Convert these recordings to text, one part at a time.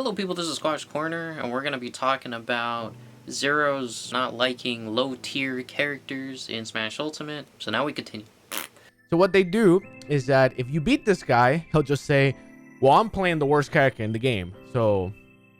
Hello people, this is Squash Corner, and we're going to be talking about Zero's not liking low-tier characters in Smash Ultimate. So now we continue. So what they do is that if you beat this guy, he'll just say, well, I'm playing the worst character in the game. So,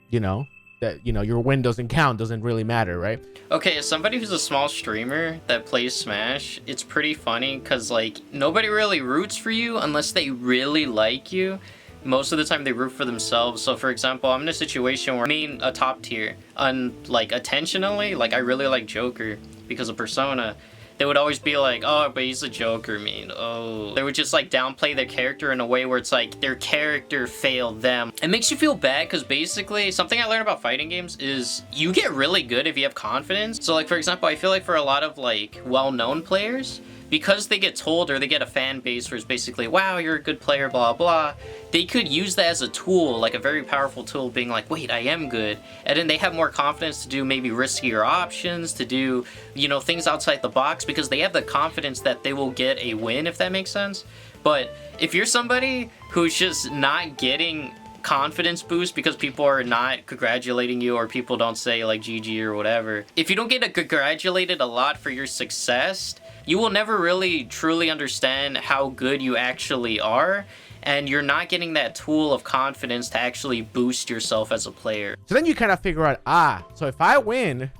your win doesn't count, doesn't really matter, right? Okay, as somebody who's a small streamer that plays Smash, it's pretty funny because, like, nobody really roots for you unless they really like you. Most of the time they root for themselves. So for example, I'm in a situation where I mean a top tier, like intentionally, like I really like Joker because of Persona. They would always be like, oh, but he's a Joker, mean. Oh, they would just like downplay their character in a way where it's like their character failed them. It makes you feel bad because basically something I learned about fighting games is you get really good if you have confidence. So like, for example, I feel like for a lot of like well-known players, because they get told or they get a fan base where it's basically, wow, you're a good player, blah, blah, they could use that as a tool, like a very powerful tool, being like, wait, I am good. And then they have more confidence to do maybe riskier options, to do, things outside the box, because they have the confidence that they will get a win, if that makes sense. But if you're somebody who's just not getting confidence boost because people are not congratulating you or people don't say like GG or whatever, if you don't get congratulated a lot for your success, you will never really truly understand how good you actually are, and you're not getting that tool of confidence to actually boost yourself as a player. So then you kind of figure out, so if I win,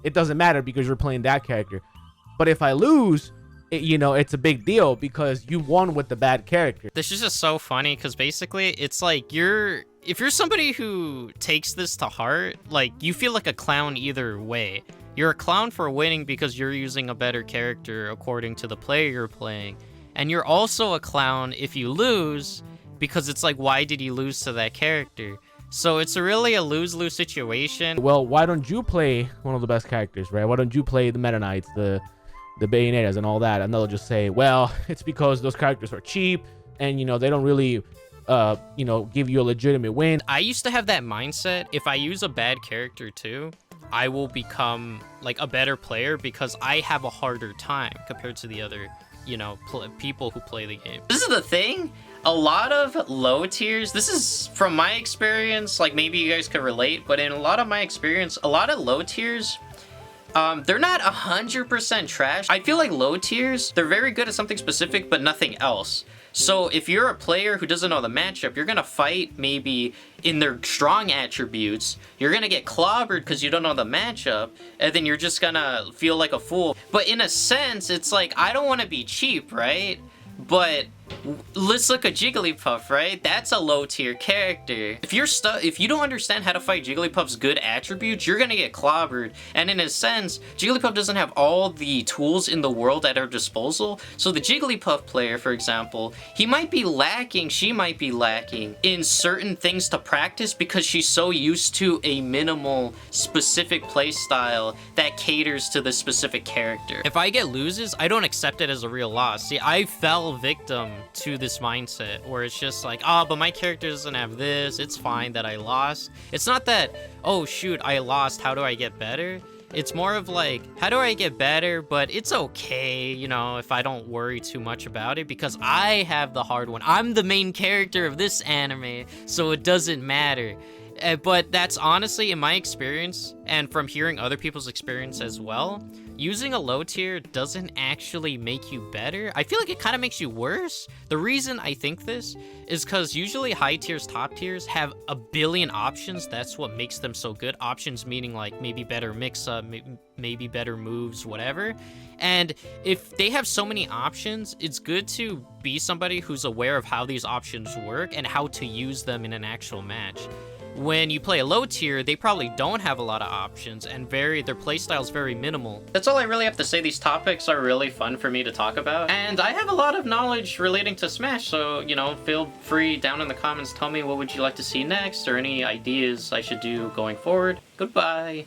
it doesn't matter because you're playing that character. But if I lose, it's a big deal because you won with the bad character. This is just so funny because basically it's like if you're somebody who takes this to heart, like you feel like a clown either way. You're a clown for winning because you're using a better character according to the player you're playing. And you're also a clown if you lose because it's like, why did you lose to that character? So it's really a lose-lose situation. Well, why don't you play one of the best characters, right? Why don't you play the Meta Knights, the Bayonetas and all that? And they'll just say, well, it's because those characters are cheap and, they don't really, give you a legitimate win. I used to have that mindset. If I use a bad character too, I will become like a better player because I have a harder time compared to the other, people who play the game. This is the thing. A lot of low tiers, this is from my experience, like maybe you guys could relate, but in a lot of my experience, a lot of low tiers, they're not 100% trash. I feel like low tiers, they're very good at something specific, but nothing else. So if you're a player who doesn't know the matchup, you're gonna fight maybe in their strong attributes, you're gonna get clobbered because you don't know the matchup, and then you're just gonna feel like a fool. But in a sense, it's like, I don't wanna be cheap, right? But let's look at Jigglypuff, right? That's a low tier character. If you don't understand how to fight Jigglypuff's good attributes, you're gonna get clobbered. And in a sense, Jigglypuff doesn't have all the tools in the world at her disposal. So the Jigglypuff player, for example, she might be lacking in certain things to practice because she's so used to a minimal specific playstyle that caters to the specific character. If I get loses, I don't accept it as a real loss. See, I fell victim to this mindset where it's just like, but my character doesn't have this, it's fine that I lost. It's not that, oh shoot, I lost, how do I get better? It's more of like, how do I get better, but it's okay, if I don't worry too much about it because I have the hard one. I'm the main character of this anime, so it doesn't matter. But that's honestly, in my experience, and from hearing other people's experience as well, using a low tier doesn't actually make you better. I feel like it kind of makes you worse. The reason I think this is because usually high tiers, top tiers have a billion options. That's what makes them so good. Options meaning like maybe better mix-up, maybe better moves, whatever. And if they have so many options, it's good to be somebody who's aware of how these options work and how to use them in an actual match. When you play a low tier, they probably don't have a lot of options and their playstyle's very minimal. That's all I really have to say. These topics are really fun for me to talk about. And I have a lot of knowledge relating to Smash, so, feel free down in the comments, tell me what would you like to see next or any ideas I should do going forward. Goodbye.